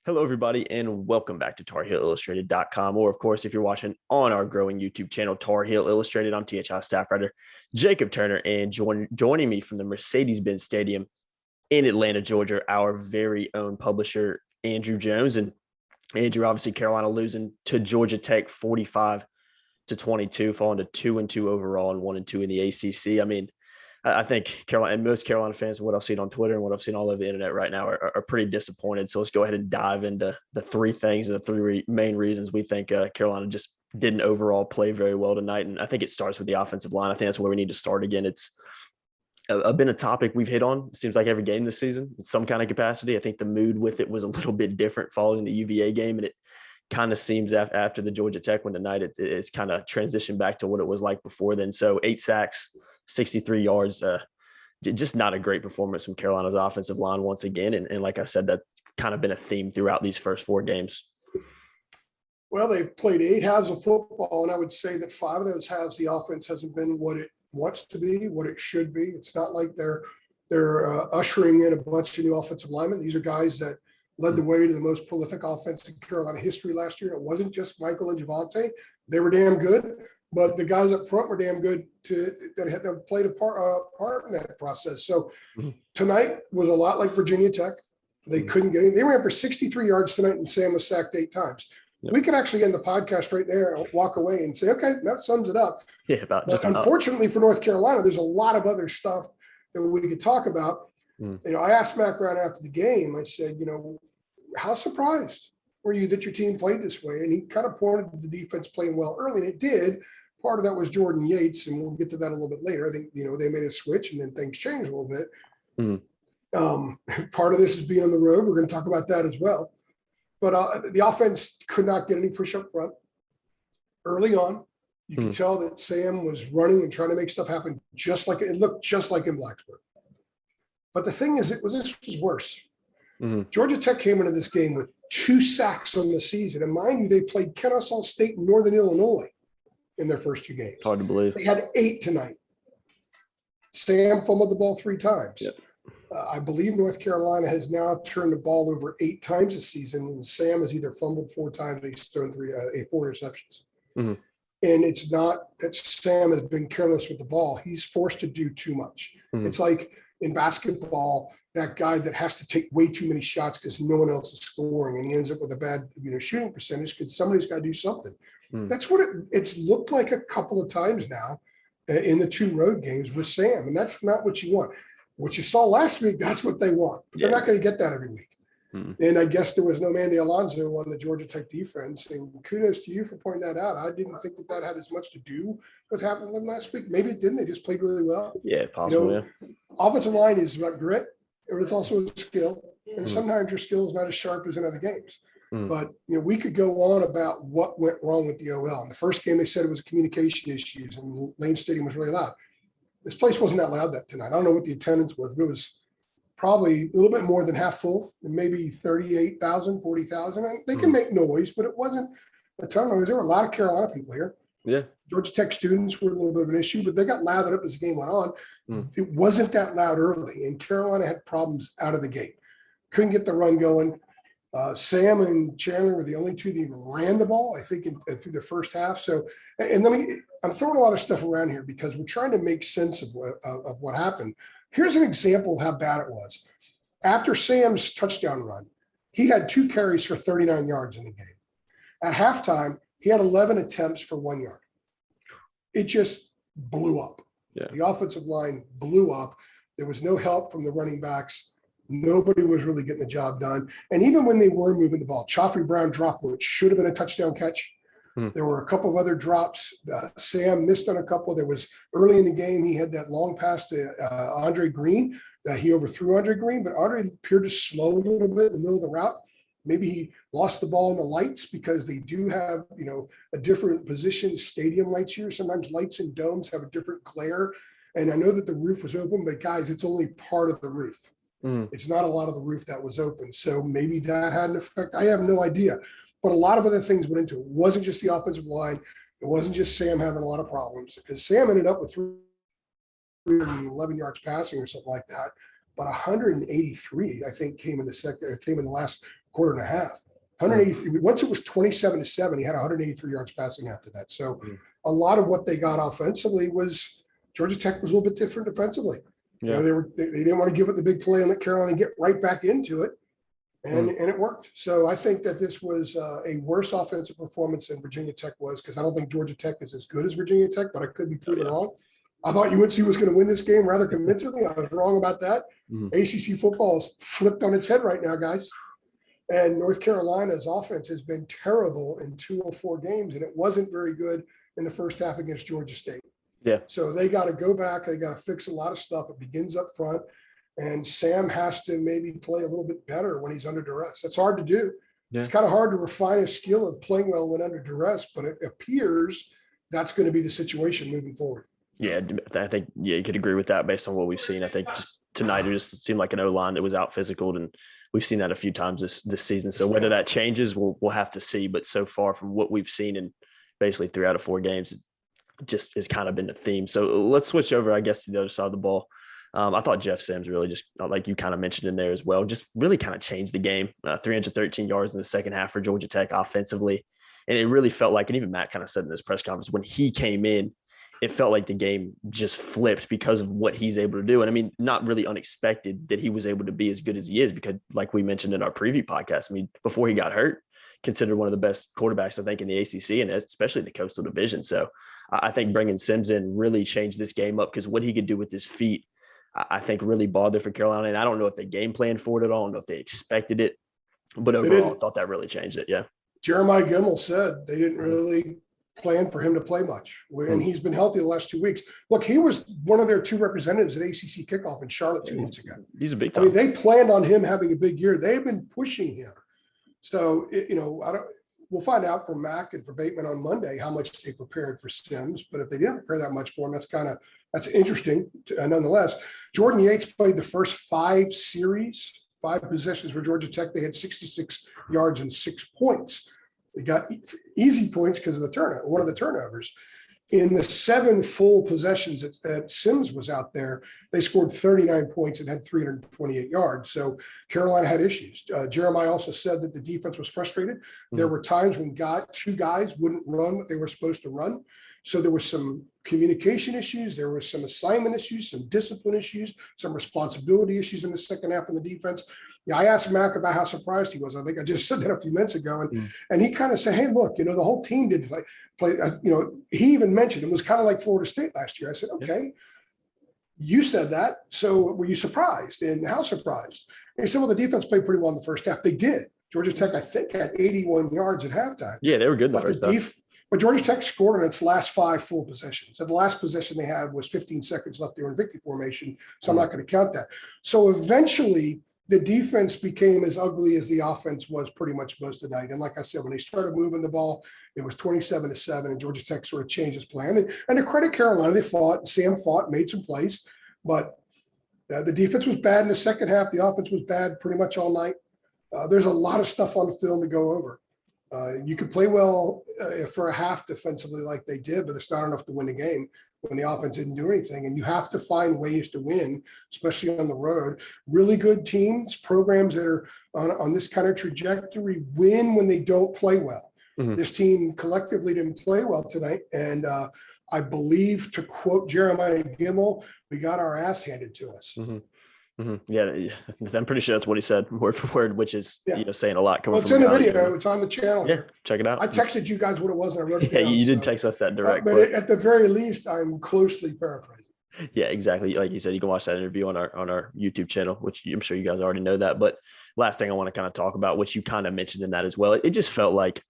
Hello, everybody, and welcome back to TarHeelIllustrated.com. Or, of course, if you're watching on our growing YouTube channel, Tar Heel Illustrated, I'm THI staff writer Jacob Turner, and joining me from the Mercedes-Benz Stadium in Atlanta, Georgia, our very own publisher, Andrew Jones. And Andrew, obviously, Carolina losing to Georgia Tech 45-22, falling to 2-2 overall and 1-2 in the ACC. I mean, I think Carolina and most Carolina fans, what I've seen on Twitter and what I've seen all over the internet right now, are pretty disappointed. So let's go ahead and dive into the three things and the three main reasons we think Carolina just didn't overall play very well tonight. And I think it starts with the offensive line. I think that's where we need to start again. It's been a topic we've hit on. It seems like every game this season in some kind of capacity. I think the mood with it was a little bit different following the UVA game, and it kind of seems after the Georgia Tech one tonight, it's kind of transitioned back to what it was like before then. So 8 sacks, 63 yards, just not a great performance from Carolina's offensive line once again. And like I said, that's kind of been a theme throughout these first 4 games. Well, they've played 8 halves of football, and I would say that 5 of those halves, the offense hasn't been what it wants to be, what it should be. It's not like they're ushering in a bunch of new offensive linemen. These are guys that led the way to the most prolific offense in Carolina history last year. It wasn't just Michael and Javonte. They were damn good, but the guys up front were damn good that played a part in that process. So tonight was a lot like Virginia Tech. They couldn't get any. They ran for 63 yards tonight, and Sam was sacked 8 times. Yep. We could actually end the podcast right there and walk away and say, okay, that sums it up. Yeah, unfortunately for North Carolina, there's a lot of other stuff that we could talk about. I asked Mac Brown after the game, I said, how surprised were you that your team played this way? And he kind of pointed to the defense playing well early, and it did. Part of that was Jordan Yates, and we'll get to that a little bit later. I think, they made a switch, and then things changed a little bit. Part of this is being on the road. We're going to talk about that as well. But the offense could not get any push up front. Early on, you could tell that Sam was running and trying to make stuff happen it looked just like in Blacksburg. But the thing is, this was worse. Georgia Tech came into this game with 2 sacks on the season. And mind you, they played Kennesaw State and Northern Illinois in their first 2 games. Hard to believe. They had 8 tonight. Sam fumbled the ball 3 times. Yep. I believe North Carolina has now turned the ball over 8 times this season, and Sam has either fumbled 4 times, he's thrown 4 interceptions. And it's not that Sam has been careless with the ball. He's forced to do too much. It's like in basketball, that guy that has to take way too many shots because no one else is scoring, and he ends up with a bad shooting percentage because somebody's got to do something. That's what it's looked like a couple of times now in the 2 road games with Sam, and that's not what you want. What you saw last week, that's what they want. But they're not going to get that every week. And I guess there was no Mandy Alonso on the Georgia Tech defense. And kudos to you for pointing that out. I didn't think that had as much to do with what happened to them last week. Maybe it didn't. They just played really well. Yeah, possible. Offensive line is about grit, but it's also a skill. And sometimes your skill is not as sharp as in other games. But we could go on about what went wrong with the OL. In the first game, they said it was communication issues, and Lane Stadium was really loud. This place wasn't that loud that tonight. I don't know what the attendance was, but it was probably a little bit more than half full, maybe 38,000, 40,000. And they can make noise, but it wasn't a ton of noise. There were a lot of Carolina people here. Yeah. Georgia Tech students were a little bit of an issue, but they got louder up as the game went on. It wasn't that loud early, and Carolina had problems out of the gate. Couldn't get the run going. Sam and Chandler were the only 2 that even ran the ball, I think, through the first half. So, and I'm throwing a lot of stuff around here because we're trying to make sense of what happened. Here's an example of how bad it was. After Sam's touchdown run, he had 2 carries for 39 yards in the game. At halftime, he had 11 attempts for 1 yard. It just blew up. Yeah. The offensive line blew up. There was no help from the running backs. Nobody was really getting the job done. And even when they were moving the ball, Chaffee Brown dropped what should have been a touchdown catch. There were a couple of other drops. Sam missed on a couple. There was early in the game, he had that long pass to Andre Green. He overthrew Andre Green, but Andre appeared to slow a little bit in the middle of the route. Maybe he lost the ball in the lights because they do have, a different position, stadium lights here. Sometimes lights and domes have a different glare. And I know that the roof was open, but guys, it's only part of the roof. It's not a lot of the roof that was open. So maybe that had an effect. I have no idea. But a lot of other things went into it. It wasn't just the offensive line. It wasn't just Sam having a lot of problems, because Sam ended up with 311 yards passing or something like that. But 183, I think, came in the last quarter and a half. 183. Once it was 27-7, he had 183 yards passing after that. So a lot of what they got offensively was Georgia Tech was a little bit different defensively. Yeah. You know, they didn't want to give it the big play and let Carolina get right back into it. And it worked. So I think that this was a worse offensive performance than Virginia Tech was, because I don't think Georgia Tech is as good as Virginia Tech, but I could be proven wrong. I thought UNC was going to win this game rather convincingly. I was wrong about that. ACC football is flipped on its head right now, guys. And North Carolina's offense has been terrible in 2 or 4 games, and it wasn't very good in the first half against Georgia State. Yeah. So they got to go back. They got to fix a lot of stuff. It begins up front, and Sam has to maybe play a little bit better when he's under duress. That's hard to do. Yeah. It's kind of hard to refine a skill of playing well when under duress, but it appears that's going to be the situation moving forward. Yeah, I think you could agree with that based on what we've seen. I think just tonight it just seemed like an O-line that was out physical, and we've seen that a few times this season. So whether that changes, we'll have to see. But so far from what we've seen in basically 3 out of 4 games, it just has kind of been the theme. So let's switch over, I guess, to the other side of the ball. I thought Jeff Sims really just, like you kind of mentioned in there as well, just really kind of changed the game. 313 yards in the second half for Georgia Tech offensively. And it really felt like, and even Matt kind of said in this press conference, when he came in, it felt like the game just flipped because of what he's able to do. And I mean, not really unexpected that he was able to be as good as he is, because like we mentioned in our preview podcast, I mean, before he got hurt, considered one of the best quarterbacks, I think, in the ACC and especially the Coastal Division. So I think bringing Sims in really changed this game up, because what he could do with his feet, I think, really bothered for Carolina. And I don't know if they game planned for it at all. I don't know if they expected it, but overall I thought that really changed it. Yeah. Jeremiah Gemmell said they didn't really plan for him to play much, and he's been healthy the last 2 weeks. Look, he was one of their 2 representatives at ACC kickoff in Charlotte 2 months ago. He's a big time. I mean, they planned on him having a big year. They've been pushing him. So, we'll find out from Mac and for Bateman on Monday how much they prepared for Sims. But if they didn't prepare that much for him, that's interesting. Nonetheless, Jordan Yates played the first 5 possessions for Georgia Tech. They had 66 yards and 6 points. They got easy points because of one of the turnovers. In the 7 full possessions that Sims was out there, they scored 39 points and had 328 yards. So Carolina had issues. Jeremiah also said that the defense was frustrated. There were times when 2 guys wouldn't run what they were supposed to run. So there were some communication issues. There were some assignment issues, some discipline issues, some responsibility issues in the second half in the defense. Yeah, I asked Mac about how surprised he was. I think I just said that a few minutes ago. And he kind of said, hey, look, the whole team didn't play. He even mentioned it was kind of like Florida State last year. I said, okay, you said that. So were you surprised? And how surprised? And he said, well, the defense played pretty well in the first half. They did. Georgia Tech, I think, had 81 yards at halftime. Yeah, they were good in the first half. But Georgia Tech scored on its last 5 full possessions. And the last possession they had was 15 seconds left. They were in victory formation, so I'm not going to count that. So eventually, the defense became as ugly as the offense was pretty much most of the night. And like I said, when they started moving the ball, it was 27-7, and Georgia Tech sort of changed its plan. And to credit Carolina, they fought. Sam fought, made some plays. But the defense was bad in the second half. The offense was bad pretty much all night. There's a lot of stuff on the film to go over. You could play well for a half defensively like they did, but it's not enough to win the game when the offense didn't do anything. And you have to find ways to win, especially on the road. Really good teams, programs that are on this kind of trajectory win when they don't play well. This team collectively didn't play well tonight. And I believe, to quote Jeremiah Gemmell, we got our ass handed to us. Yeah, I'm pretty sure that's what he said, word for word, which is saying a lot. Well, it's in the video. It's on the channel. Yeah, check it out. I texted you guys what it was, and I wrote it down. Yeah, you did text us that direct. But at the very least, I'm closely paraphrasing. Yeah, exactly. Like you said, you can watch that interview on our YouTube channel, which I'm sure you guys already know that. But last thing I want to kind of talk about, which you kind of mentioned in that as well, it just felt like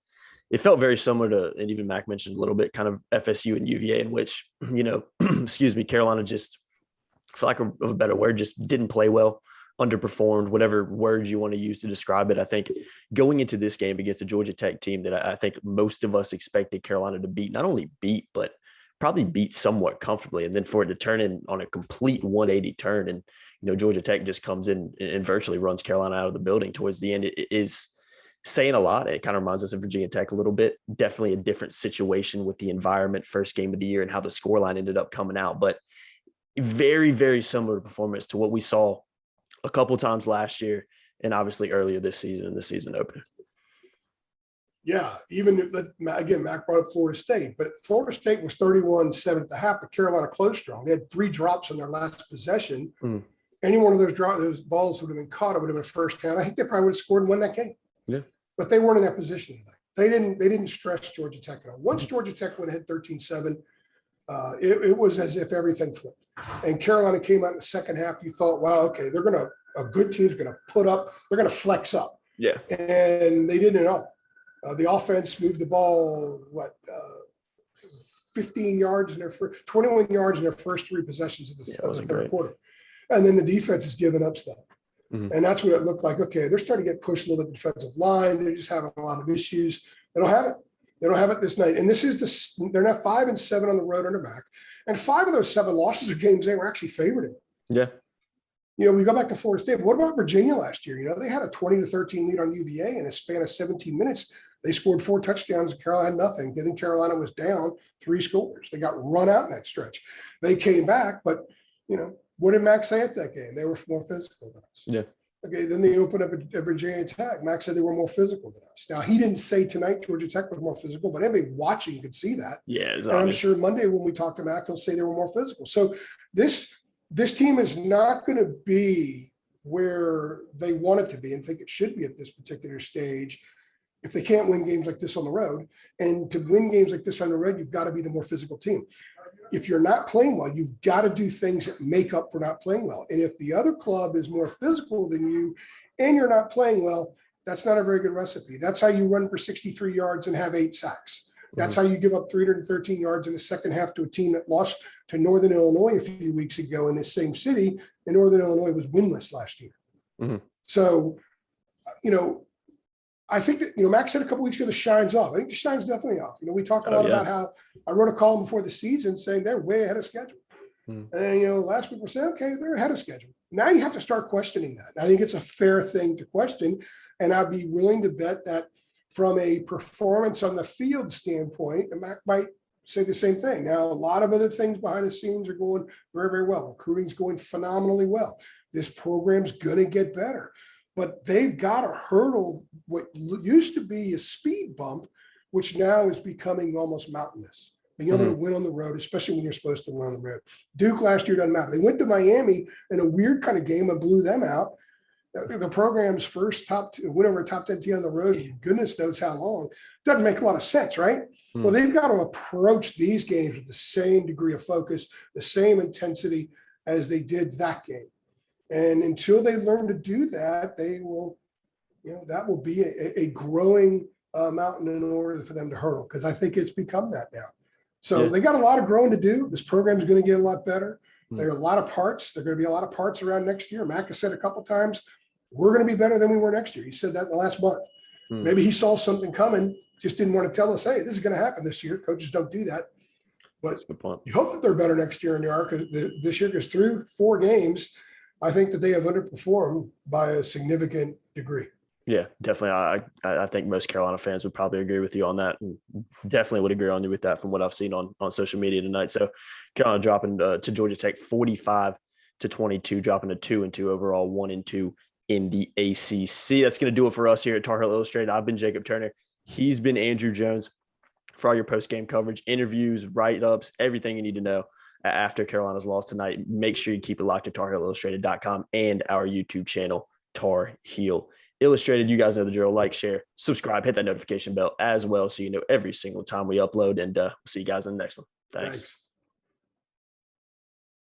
it felt very similar to, and even Mac mentioned a little bit, kind of FSU and UVA, in which excuse me, Carolina just, for lack of a better word, just didn't play well. Underperformed, whatever words you want to use to describe it. I think going into this game against a Georgia Tech team that I think most of us expected Carolina to beat, not only beat, but probably beat somewhat comfortably. And then for it to turn in on a complete 180 turn, and, Georgia Tech just comes in and virtually runs Carolina out of the building towards the end, it is saying a lot. It kind of reminds us of Virginia Tech a little bit. Definitely a different situation with the environment, first game of the year, and how the scoreline ended up coming out. But very, very similar performance to what we saw a couple times last year and obviously earlier this season in the season opener. Yeah, even again, Mac brought up Florida State, but Florida State was 31-7 at the half, but Carolina closed strong. They had 3 drops on their last possession. Any one of those balls would have been caught. It would have been first down. I think they probably would have scored and won that game. Yeah, but they weren't in that position tonight. They didn't stress Georgia Tech at all. Once Georgia Tech went ahead 13-7, it was as if everything flipped. And Carolina came out in the second half. You thought, wow, okay, a good team's going to put up, they're going to flex up. Yeah, and they didn't at all. The offense moved the ball, 15 yards in their first, 21 yards in their first 3 possessions of the third quarter. And then the defense is giving up stuff. And that's what it looked like. Okay, they're starting to get pushed a little bit defensive line. They're just having a lot of issues. They don't have it. They don't have it this night. And this is they're now 5-7 on the road under back. And 5 of those 7 losses are games they were actually favored in. Yeah. We go back to Florida State. What about Virginia last year? They had a 20-13 lead on UVA in a span of 17 minutes. They scored 4 touchdowns and Carolina had nothing. I think Carolina was down 3 scores. They got run out in that stretch. They came back, but what did Max say at that game? They were more physical than us. Yeah. Okay, then they opened up at Virginia Tech. Max said they were more physical than us. Now, he didn't say tonight Georgia Tech was more physical, but anybody watching could see that. Yeah. And I'm sure Monday when we talk to Mac, he'll say they were more physical. So this team is not going to be where they want it to be and think it should be at this particular stage if they can't win games like this on the road. And to win games like this on the road, you've got to be the more physical team. If you're not playing well, you've got to do things that make up for not playing well. And if the other club is more physical than you and you're not playing well, that's not a very good recipe. That's how you run for 63 yards and have 8 sacks. That's how you give up 313 yards in the second half to a team that lost to Northern Illinois a few weeks ago in this same city. And Northern Illinois was winless last year. So, I think that, Max said a couple weeks ago, the shine's off. I think the shine's definitely off. We talk a lot about how I wrote a column before the season saying they're way ahead of schedule. And, last week we're saying, okay, they're ahead of schedule. Now you have to start questioning that. I think it's a fair thing to question. And I'd be willing to bet that from a performance on the field standpoint, and Mac might say the same thing. Now, a lot of other things behind the scenes are going very, very well. Recruiting's going phenomenally well. This program's going to get better. But they've got to hurdle what used to be a speed bump, which now is becoming almost mountainous. Being able to win on the road, especially when you're supposed to win on the road. Duke last year doesn't matter. They went to Miami in a weird kind of game and blew them out. The program's first win over a top 10 team on the road, goodness knows how long. Doesn't make a lot of sense, right? Well, they've got to approach these games with the same degree of focus, the same intensity as they did that game. And until they learn to do that, they will, that will be a growing mountain in order for them to hurdle, because I think it's become that now. So they got a lot of growing to do. This program is going to get a lot better. There are a lot of parts. There are going to be a lot of parts around next year. Mac has said a couple of times, we're going to be better than we were next year. He said that in the last month. Maybe he saw something coming, just didn't want to tell us, hey, this is going to happen this year. Coaches don't do that. But you hope that they're better next year than they are this year, because through 4 games, I think that they have underperformed by a significant degree. Yeah, definitely. I think most Carolina fans would probably agree with you on that, and definitely would agree on you with that from what I've seen on social media tonight. So Carolina dropping to Georgia Tech 45-22, dropping to 2-2 overall, 1-2 in the ACC. That's going to do it for us here at Tar Heel Illustrated. I've been Jacob Turner. He's been Andrew Jones. For all your post-game coverage, interviews, write-ups, everything you need to know after Carolina's loss tonight, make sure you keep it locked to TarHeelIllustrated.com and our YouTube channel, Tar Heel Illustrated. You guys know the drill. Like, share, subscribe, hit that notification bell as well so you know every single time we upload. And we'll see you guys in the next one. Thanks.